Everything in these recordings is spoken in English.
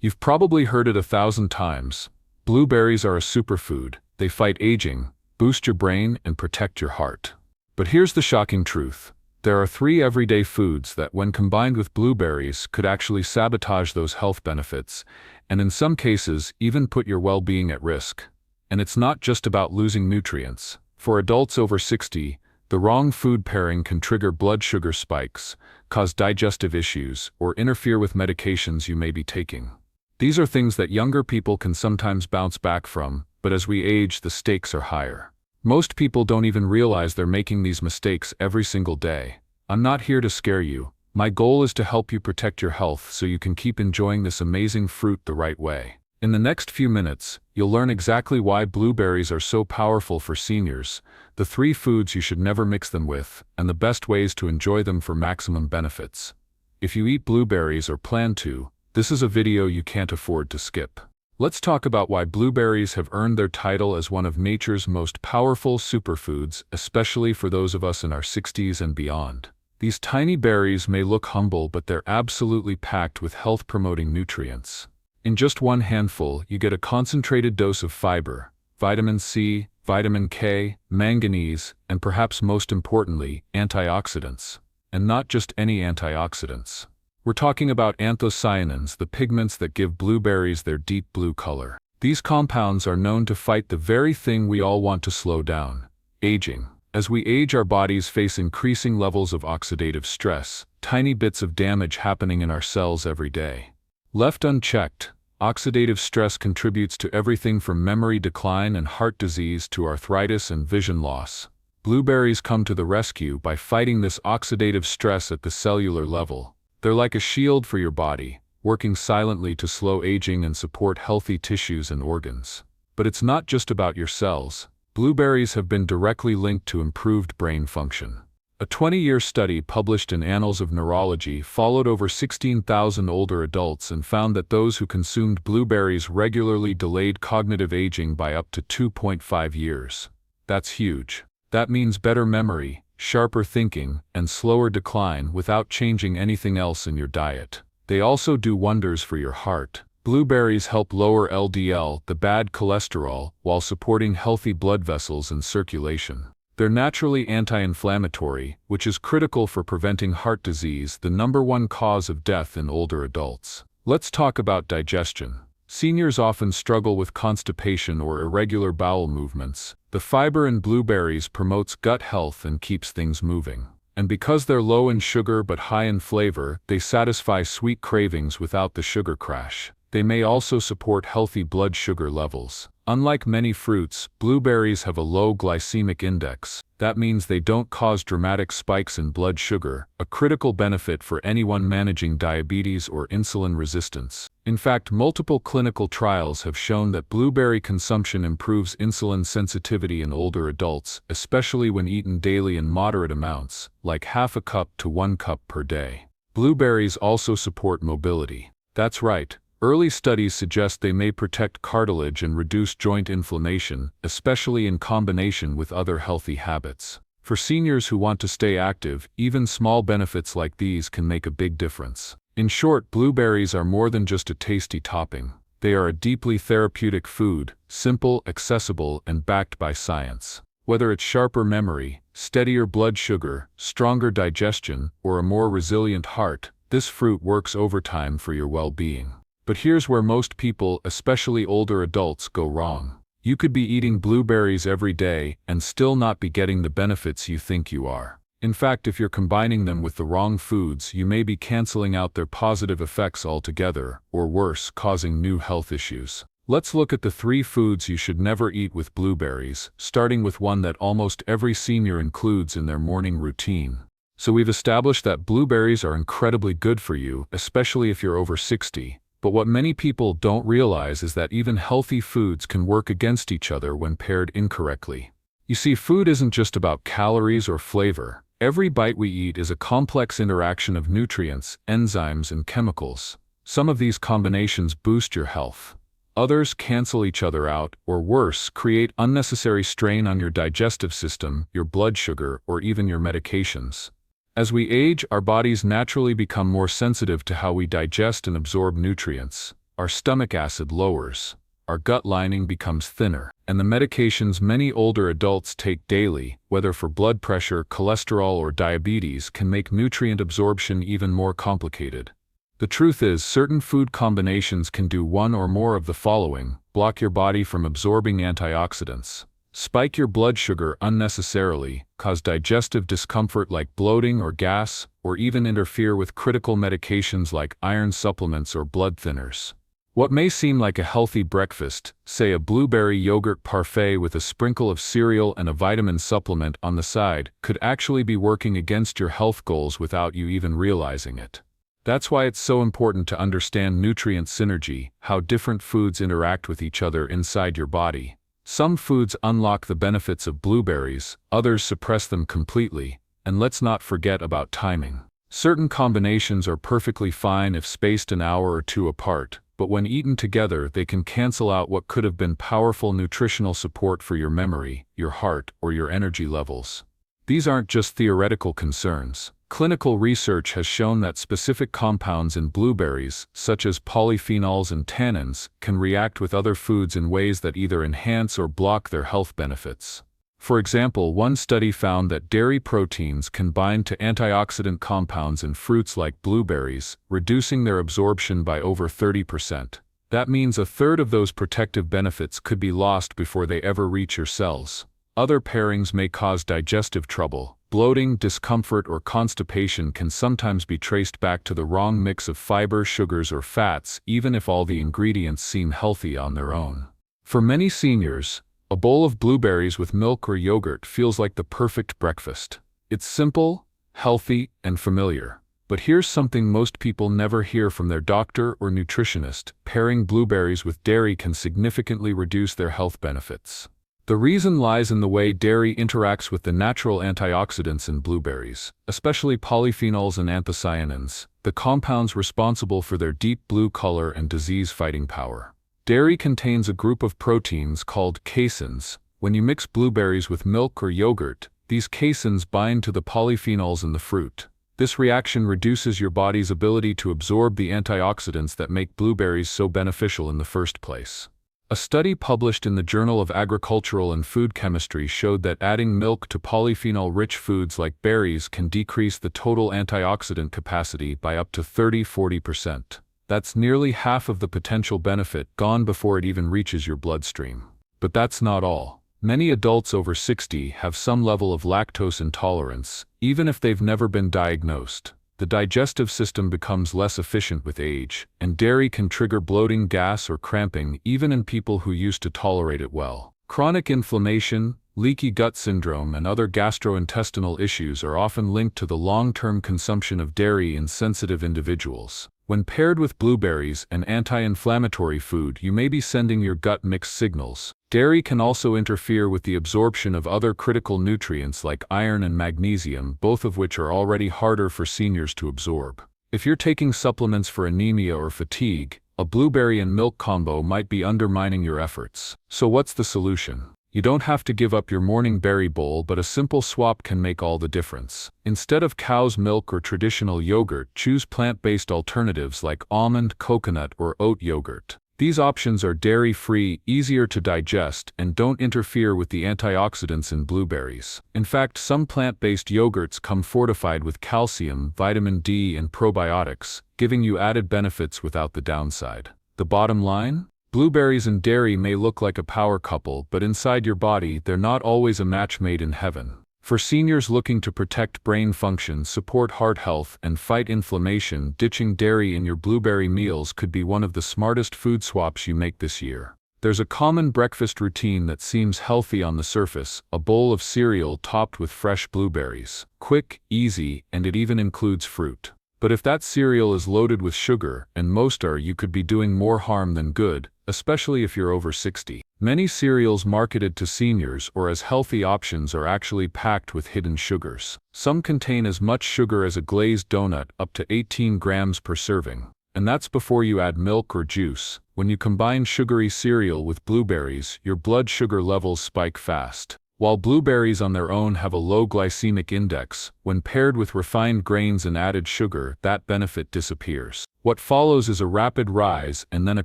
You've probably heard it 1,000 times. Blueberries are a superfood. They fight aging, boost your brain, and protect your heart. But here's the shocking truth. There are 3 everyday foods that, when combined with blueberries, could actually sabotage those health benefits, and in some cases, even put your well-being at risk. And it's not just about losing nutrients. For adults over 60, the wrong food pairing can trigger blood sugar spikes, cause digestive issues, or interfere with medications you may be taking. These are things that younger people can sometimes bounce back from, but as we age, the stakes are higher. Most people don't even realize they're making these mistakes every single day. I'm not here to scare you. My goal is to help you protect your health so you can keep enjoying this amazing fruit the right way. In the next few minutes, you'll learn exactly why blueberries are so powerful for seniors, the 3 foods you should never mix them with, and the best ways to enjoy them for maximum benefits. If you eat blueberries or plan to, this is a video you can't afford to skip. Let's talk about why blueberries have earned their title as one of nature's most powerful superfoods, especially for those of us in our 60s and beyond. These tiny berries may look humble, but they're absolutely packed with health-promoting nutrients. In just one handful, you get a concentrated dose of fiber, vitamin C, vitamin K, manganese, and perhaps most importantly, antioxidants. And not just any antioxidants. We're talking about anthocyanins, the pigments that give blueberries their deep blue color. These compounds are known to fight the very thing we all want to slow down: aging. As we age, our bodies face increasing levels of oxidative stress, tiny bits of damage happening in our cells every day. Left unchecked, oxidative stress contributes to everything from memory decline and heart disease to arthritis and vision loss. Blueberries come to the rescue by fighting this oxidative stress at the cellular level. They're like a shield for your body, working silently to slow aging and support healthy tissues and organs. But it's not just about your cells. Blueberries have been directly linked to improved brain function. A 20-year study published in Annals of Neurology followed over 16,000 older adults and found that those who consumed blueberries regularly delayed cognitive aging by up to 2.5 years. That's huge. That means better memory, sharper thinking, and slower decline without changing anything else in your diet. They also do wonders for your heart. Blueberries help lower LDL, the bad cholesterol, while supporting healthy blood vessels and circulation. They're naturally anti-inflammatory, which is critical for preventing heart disease, the #1 cause of death in older adults. Let's talk about digestion. Seniors often struggle with constipation or irregular bowel movements. The fiber in blueberries promotes gut health and keeps things moving. And because they're low in sugar but high in flavor, they satisfy sweet cravings without the sugar crash. They may also support healthy blood sugar levels. Unlike many fruits, blueberries have a low glycemic index. That means they don't cause dramatic spikes in blood sugar, a critical benefit for anyone managing diabetes or insulin resistance. In fact, multiple clinical trials have shown that blueberry consumption improves insulin sensitivity in older adults, especially when eaten daily in moderate amounts, like half a cup to 1 cup per day. Blueberries also support mobility. That's right. Early studies suggest they may protect cartilage and reduce joint inflammation, especially in combination with other healthy habits. For seniors who want to stay active, even small benefits like these can make a big difference. In short, blueberries are more than just a tasty topping. They are a deeply therapeutic food, simple, accessible, and backed by science. Whether it's sharper memory, steadier blood sugar, stronger digestion, or a more resilient heart, this fruit works overtime for your well-being. But here's where most people, especially older adults, go wrong. You could be eating blueberries every day and still not be getting the benefits you think you are. In fact, if you're combining them with the wrong foods, you may be canceling out their positive effects altogether, or worse, causing new health issues. Let's look at the 3 foods you should never eat with blueberries, starting with one that almost every senior includes in their morning routine. So we've established that blueberries are incredibly good for you, especially if you're over 60. But what many people don't realize is that even healthy foods can work against each other when paired incorrectly. You see, food isn't just about calories or flavor. Every bite we eat is a complex interaction of nutrients, enzymes, and chemicals. Some of these combinations boost your health. Others cancel each other out, or worse, create unnecessary strain on your digestive system, your blood sugar, or even your medications. As we age, our bodies naturally become more sensitive to how we digest and absorb nutrients. our stomach acid lowers, our gut lining becomes thinner, and the medications many older adults take daily, whether for blood pressure, cholesterol, or diabetes, can make nutrient absorption even more complicated. The truth is, certain food combinations can do one or more of the following: block your body from absorbing antioxidants, spike your blood sugar unnecessarily, cause digestive discomfort like bloating or gas, or even interfere with critical medications like iron supplements or blood thinners. What may seem like a healthy breakfast, say a blueberry yogurt parfait with a sprinkle of cereal and a vitamin supplement on the side, could actually be working against your health goals without you even realizing it. That's why it's so important to understand nutrient synergy, how different foods interact with each other inside your body. Some foods unlock the benefits of blueberries, others suppress them completely, and let's not forget about timing. Certain combinations are perfectly fine if spaced an hour or two apart, but when eaten together they can cancel out what could have been powerful nutritional support for your memory, your heart, or your energy levels. These aren't just theoretical concerns. Clinical research has shown that specific compounds in blueberries, such as polyphenols and tannins, can react with other foods in ways that either enhance or block their health benefits. For example, one study found that dairy proteins can bind to antioxidant compounds in fruits like blueberries, reducing their absorption by over 30%. That means a third of those protective benefits could be lost before they ever reach your cells. Other pairings may cause digestive trouble. Bloating, discomfort, or constipation can sometimes be traced back to the wrong mix of fiber, sugars, or fats, even if all the ingredients seem healthy on their own. For many seniors, a bowl of blueberries with milk or yogurt feels like the perfect breakfast. It's simple, healthy, and familiar. But here's something most people never hear from their doctor or nutritionist: pairing blueberries with dairy can significantly reduce their health benefits. The reason lies in the way dairy interacts with the natural antioxidants in blueberries, especially polyphenols and anthocyanins, the compounds responsible for their deep blue color and disease-fighting power. Dairy contains a group of proteins called caseins. When you mix blueberries with milk or yogurt, these caseins bind to the polyphenols in the fruit. This reaction reduces your body's ability to absorb the antioxidants that make blueberries so beneficial in the first place. A study published in the Journal of Agricultural and Food Chemistry showed that adding milk to polyphenol-rich foods like berries can decrease the total antioxidant capacity by up to 30–40%. That's nearly half of the potential benefit gone before it even reaches your bloodstream. But that's not all. Many adults over 60 have some level of lactose intolerance, even if they've never been diagnosed. The digestive system becomes less efficient with age, and dairy can trigger bloating, gas, or cramping even in people who used to tolerate it well. Chronic inflammation, leaky gut syndrome, and other gastrointestinal issues are often linked to the long-term consumption of dairy in sensitive individuals. When paired with blueberries, an anti-inflammatory food, you may be sending your gut mixed signals. Dairy can also interfere with the absorption of other critical nutrients like iron and magnesium, both of which are already harder for seniors to absorb. If you're taking supplements for anemia or fatigue, a blueberry and milk combo might be undermining your efforts. So what's the solution? You don't have to give up your morning berry bowl, but a simple swap can make all the difference. Instead of cow's milk or traditional yogurt, choose plant-based alternatives like almond, coconut, or oat yogurt. These options are dairy-free, easier to digest, and don't interfere with the antioxidants in blueberries. In fact, some plant-based yogurts come fortified with calcium, vitamin D, and probiotics, giving you added benefits without the downside. The bottom line? Blueberries and dairy may look like a power couple, but inside your body, they're not always a match made in heaven. For seniors looking to protect brain function, support heart health, and fight inflammation, ditching dairy in your blueberry meals could be one of the smartest food swaps you make this year. There's a common breakfast routine that seems healthy on the surface: a bowl of cereal topped with fresh blueberries. Quick, easy, and it even includes fruit. But if that cereal is loaded with sugar, and most are, you could be doing more harm than good, especially if you're over 60. Many cereals marketed to seniors or as healthy options are actually packed with hidden sugars. Some contain as much sugar as a glazed donut, up to 18 grams per serving. And that's before you add milk or juice. When you combine sugary cereal with blueberries, your blood sugar levels spike fast. While blueberries on their own have a low glycemic index, when paired with refined grains and added sugar, that benefit disappears. What follows is a rapid rise and then a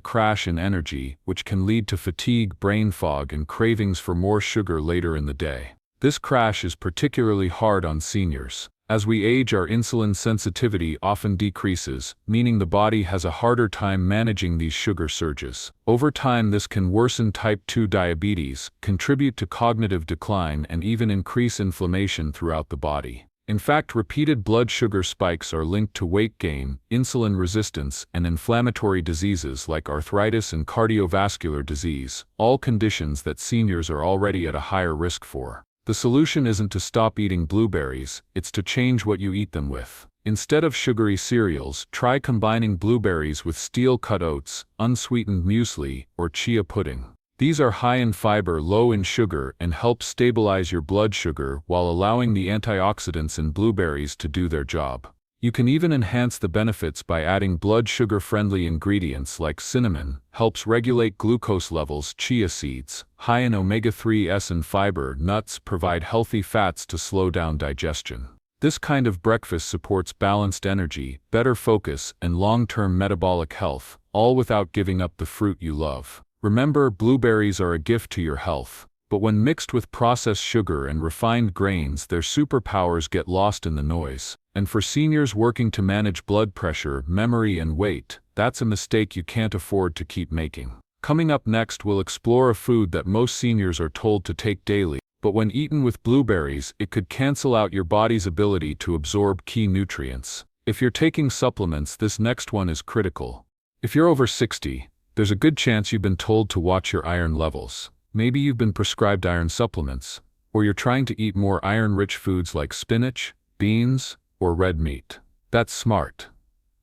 crash in energy, which can lead to fatigue, brain fog, and cravings for more sugar later in the day. This crash is particularly hard on seniors. As we age, our insulin sensitivity often decreases, meaning the body has a harder time managing these sugar surges. Over time, this can worsen type 2 diabetes, contribute to cognitive decline, and even increase inflammation throughout the body. In fact, repeated blood sugar spikes are linked to weight gain, insulin resistance, and inflammatory diseases like arthritis and cardiovascular disease, all conditions that seniors are already at a higher risk for. The solution isn't to stop eating blueberries, it's to change what you eat them with. Instead of sugary cereals, try combining blueberries with steel-cut oats, unsweetened muesli, or chia pudding. These are high in fiber, low in sugar, and help stabilize your blood sugar while allowing the antioxidants in blueberries to do their job. You can even enhance the benefits by adding blood sugar-friendly ingredients like cinnamon, helps regulate glucose levels, chia seeds, high in omega-3s and fiber, nuts provide healthy fats to slow down digestion. This kind of breakfast supports balanced energy, better focus, and long-term metabolic health, all without giving up the fruit you love. Remember, blueberries are a gift to your health, but when mixed with processed sugar and refined grains, their superpowers get lost in the noise. And for seniors working to manage blood pressure, memory, and weight, that's a mistake you can't afford to keep making. Coming up next, we'll explore a food that most seniors are told to take daily, but when eaten with blueberries, it could cancel out your body's ability to absorb key nutrients. If you're taking supplements, this next one is critical. If you're over 60, there's a good chance you've been told to watch your iron levels. Maybe you've been prescribed iron supplements, or you're trying to eat more iron-rich foods like spinach, beans, or red meat. That's smart.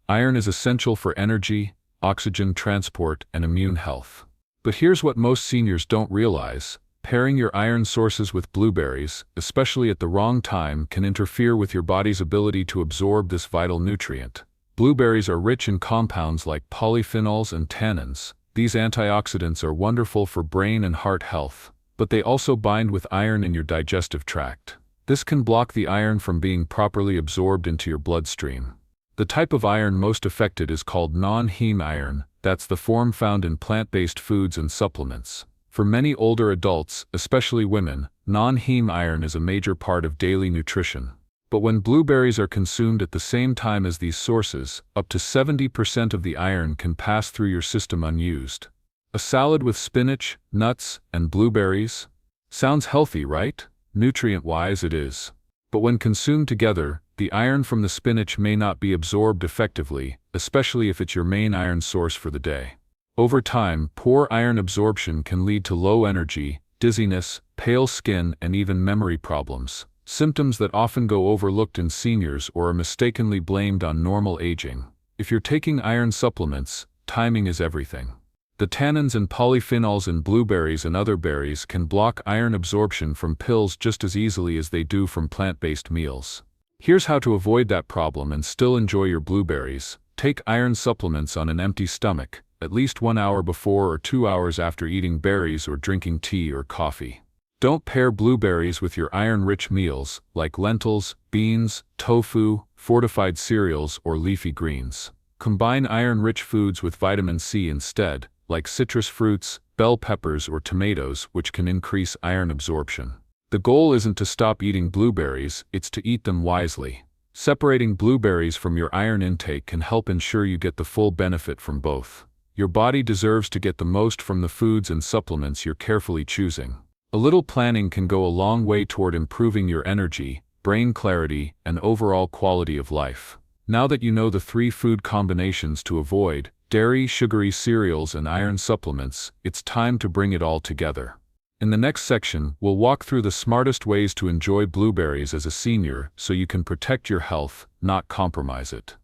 Iron is essential for energy, oxygen transport, and immune health. But here's what most seniors don't realize. Pairing your iron sources with blueberries, especially at the wrong time, can interfere with your body's ability to absorb this vital nutrient. Blueberries are rich in compounds like polyphenols and tannins. These antioxidants are wonderful for brain and heart health, but they also bind with iron in your digestive tract. This can block the iron from being properly absorbed into your bloodstream. The type of iron most affected is called non-heme iron. That's the form found in plant-based foods and supplements. For many older adults, especially women, non-heme iron is a major part of daily nutrition. But when blueberries are consumed at the same time as these sources, up to 70% of the iron can pass through your system unused. A salad with spinach, nuts, and blueberries? Sounds healthy, right? Nutrient-wise, it is. But when consumed together, the iron from the spinach may not be absorbed effectively, especially if it's your main iron source for the day. Over time, poor iron absorption can lead to low energy, dizziness, pale skin, and even memory problems. Symptoms that often go overlooked in seniors or are mistakenly blamed on normal aging. If you're taking iron supplements, timing is everything. The tannins and polyphenols in blueberries and other berries can block iron absorption from pills just as easily as they do from plant-based meals. Here's how to avoid that problem and still enjoy your blueberries. Take iron supplements on an empty stomach, at least 1 hour before or 2 hours after eating berries or drinking tea or coffee. Don't pair blueberries with your iron-rich meals, like lentils, beans, tofu, fortified cereals, or leafy greens. Combine iron-rich foods with vitamin C instead, like citrus fruits, bell peppers, or tomatoes, which can increase iron absorption. The goal isn't to stop eating blueberries, it's to eat them wisely. Separating blueberries from your iron intake can help ensure you get the full benefit from both. Your body deserves to get the most from the foods and supplements you're carefully choosing. A little planning can go a long way toward improving your energy, brain clarity, and overall quality of life. Now that you know the 3 food combinations to avoid, dairy, sugary cereals, and iron supplements, it's time to bring it all together. In the next section, we'll walk through the smartest ways to enjoy blueberries as a senior so you can protect your health, not compromise it.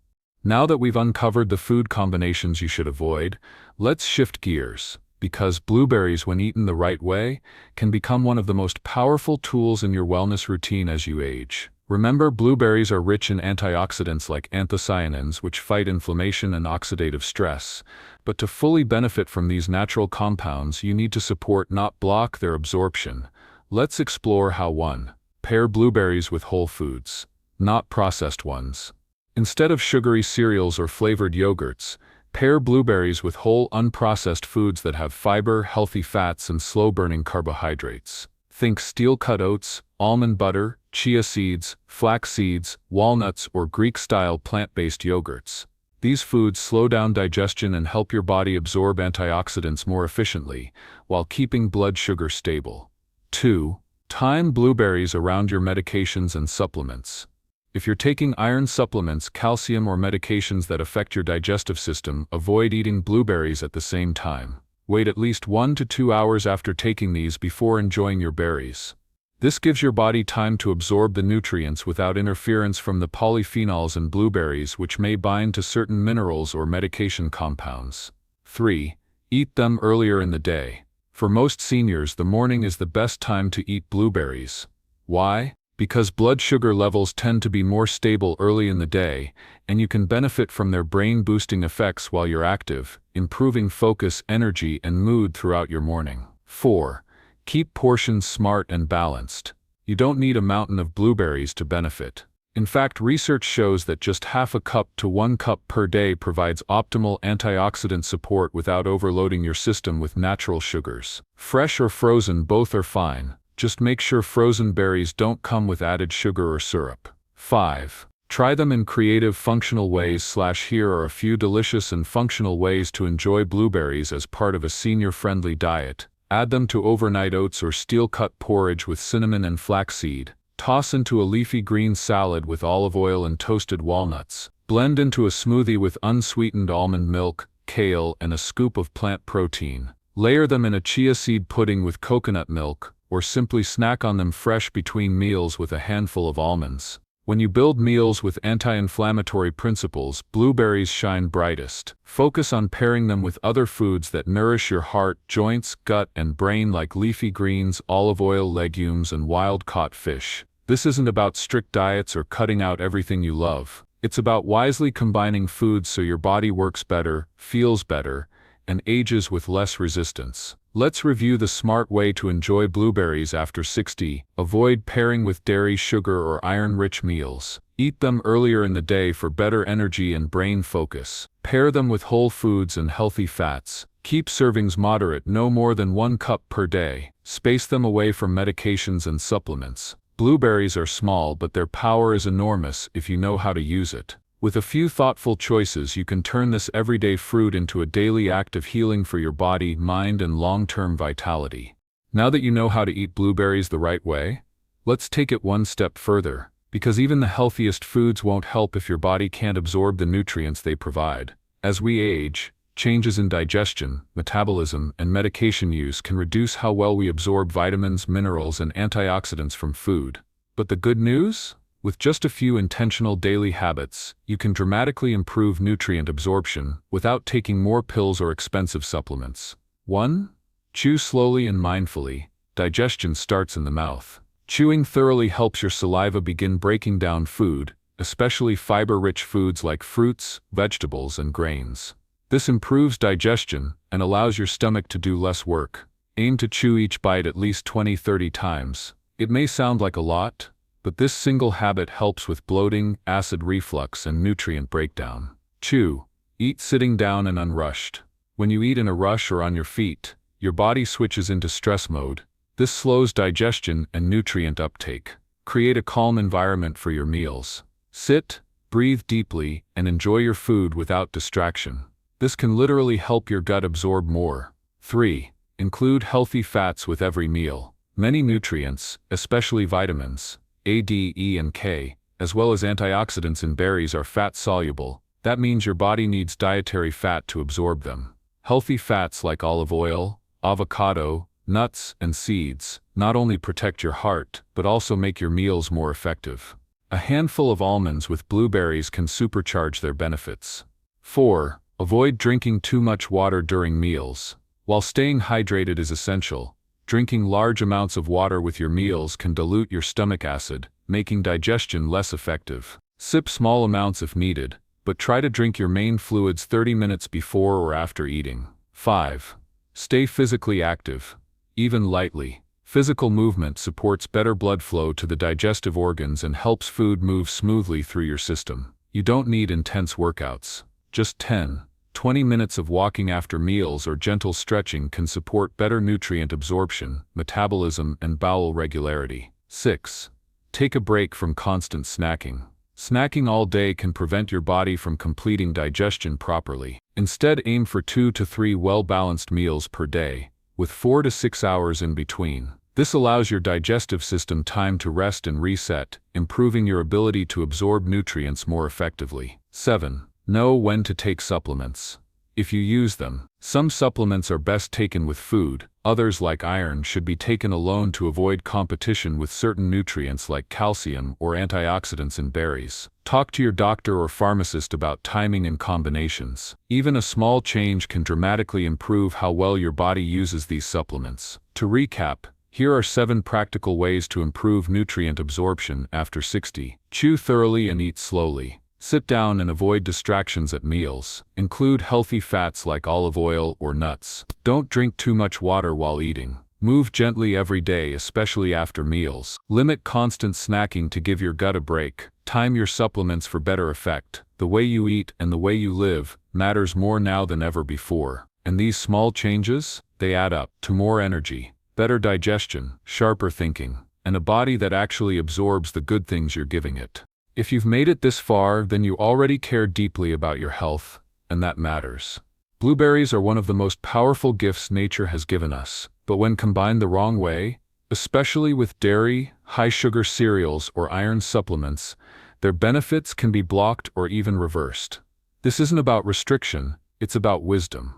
Now that we've uncovered the food combinations you should avoid, let's shift gears. Because blueberries, when eaten the right way, can become one of the most powerful tools in your wellness routine as you age. Remember, blueberries are rich in antioxidants like anthocyanins, which fight inflammation and oxidative stress. But to fully benefit from these natural compounds, you need to support, not block, their absorption. Let's explore how 1. Pair blueberries with whole foods, not processed ones. Instead of sugary cereals or flavored yogurts, pair blueberries with whole unprocessed foods that have fiber, healthy fats, and slow-burning carbohydrates. Think steel-cut oats, almond butter, chia seeds, flax seeds, walnuts, or Greek-style plant-based yogurts. These foods slow down digestion and help your body absorb antioxidants more efficiently, while keeping blood sugar stable. 2. Time blueberries around your medications and supplements. If you're taking iron supplements, calcium, or medications that affect your digestive system, avoid eating blueberries at the same time. Wait at least 1 to 2 hours after taking these before enjoying your berries. This gives your body time to absorb the nutrients without interference from the polyphenols in blueberries, which may bind to certain minerals or medication compounds. 3. Eat them earlier in the day. For most seniors, the morning is the best time to eat blueberries. Why? Because blood sugar levels tend to be more stable early in the day, and you can benefit from their brain-boosting effects while you're active, improving focus, energy, and mood throughout your morning. 4. Keep portions smart and balanced. You don't need a mountain of blueberries to benefit. In fact, research shows that just half a cup to 1 cup per day provides optimal antioxidant support without overloading your system with natural sugars. Fresh or frozen, both are fine. Just make sure frozen berries don't come with added sugar or syrup. 5. Try them in creative, functional ways. Here are a few delicious and functional ways to enjoy blueberries as part of a senior-friendly diet. Add them to overnight oats or steel-cut porridge with cinnamon and flaxseed. Toss into a leafy green salad with olive oil and toasted walnuts. Blend into a smoothie with unsweetened almond milk, kale, and a scoop of plant protein. Layer them in a chia seed pudding with coconut milk, or simply snack on them fresh between meals with a handful of almonds. When you build meals with anti-inflammatory principles, blueberries shine brightest. Focus on pairing them with other foods that nourish your heart, joints, gut, and brain, like leafy greens, olive oil, legumes, and wild-caught fish. This isn't about strict diets or cutting out everything you love. It's about wisely combining foods so your body works better, feels better, and ages with less resistance. Let's review the smart way to enjoy blueberries after 60. Avoid pairing with dairy, sugar, or iron-rich meals. Eat them earlier in the day for better energy and brain focus. Pair them with whole foods and healthy fats. Keep servings moderate, no more than 1 cup per day. Space them away from medications and supplements. Blueberries are small, but their power is enormous if you know how to use it. With a few thoughtful choices, you can turn this everyday fruit into a daily act of healing for your body, mind, and long-term vitality. Now that you know how to eat blueberries the right way, let's take it one step further, because even the healthiest foods won't help if your body can't absorb the nutrients they provide. As we age, changes in digestion, metabolism, and medication use can reduce how well we absorb vitamins, minerals, and antioxidants from food. But the good news? With just a few intentional daily habits, you can dramatically improve nutrient absorption without taking more pills or expensive supplements. 1. Chew slowly and mindfully. Digestion starts in the mouth. Chewing thoroughly helps your saliva begin breaking down food, especially fiber-rich foods like fruits, vegetables, and grains. This improves digestion and allows your stomach to do less work. Aim to chew each bite at least 20-30 times. It may sound like a lot, but this single habit helps with bloating, acid reflux, and nutrient breakdown. 2. Eat sitting down and unrushed. When you eat in a rush or on your feet, your body switches into stress mode. This slows digestion and nutrient uptake. Create a calm environment for your meals. Sit, breathe deeply, and enjoy your food without distraction. This can literally help your gut absorb more. 3. Include healthy fats with every meal. Many nutrients, especially vitamins A, D, E, and K, as well as antioxidants in berries, are fat-soluble. That means your body needs dietary fat to absorb them. Healthy fats like olive oil, avocado, nuts, and seeds not only protect your heart, but also make your meals more effective. A handful of almonds with blueberries can supercharge their benefits. 4. Avoid drinking too much water during meals. While staying hydrated is essential, drinking large amounts of water with your meals can dilute your stomach acid, making digestion less effective. Sip small amounts if needed, but try to drink your main fluids 30 minutes before or after eating. 5. Stay physically active, even lightly. Physical movement supports better blood flow to the digestive organs and helps food move smoothly through your system. You don't need intense workouts. Just 10-20 minutes of walking after meals or gentle stretching can support better nutrient absorption, metabolism, and bowel regularity. 6. Take a break from constant snacking. Snacking all day can prevent your body from completing digestion properly. Instead, aim for 2 to 3 well-balanced meals per day, with 4 to 6 hours in between. This allows your digestive system time to rest and reset, improving your ability to absorb nutrients more effectively. 7. Know when to take supplements. If you use them, some supplements are best taken with food, others like iron should be taken alone to avoid competition with certain nutrients like calcium or antioxidants in berries. Talk to your doctor or pharmacist about timing and combinations. Even a small change can dramatically improve how well your body uses these supplements. To recap, here are 7 practical ways to improve nutrient absorption after 60. Chew thoroughly and eat slowly. Sit down and avoid distractions at meals. Include healthy fats like olive oil or nuts. Don't drink too much water while eating. Move gently every day, especially after meals. Limit constant snacking to give your gut a break. Time your supplements for better effect. The way you eat and the way you live matters more now than ever before. And these small changes, they add up to more energy, better digestion, sharper thinking, and a body that actually absorbs the good things you're giving it. If you've made it this far, then you already care deeply about your health, and that matters. Blueberries are one of the most powerful gifts nature has given us, but when combined the wrong way, especially with dairy, high-sugar cereals, or iron supplements, their benefits can be blocked or even reversed. This isn't about restriction, it's about wisdom.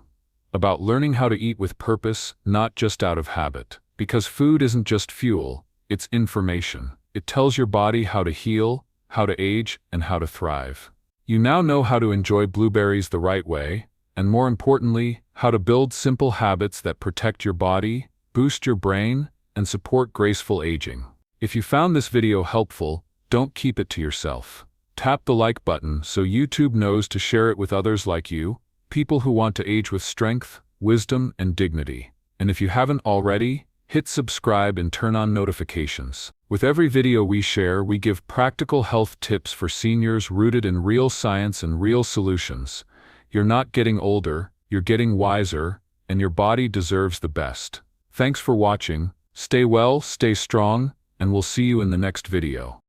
About learning how to eat with purpose, not just out of habit. Because food isn't just fuel, it's information. It tells your body how to heal, how to age, and how to thrive. You now know how to enjoy blueberries the right way, and more importantly, how to build simple habits that protect your body, boost your brain, and support graceful aging. If you found this video helpful, don't keep it to yourself. Tap the like button so YouTube knows to share it with others like you, people who want to age with strength, wisdom, and dignity. And if you haven't already, hit subscribe and turn on notifications. With every video we share, we give practical health tips for seniors rooted in real science and real solutions. You're not getting older, you're getting wiser, and your body deserves the best. Thanks for watching, stay well, stay strong, and we'll see you in the next video.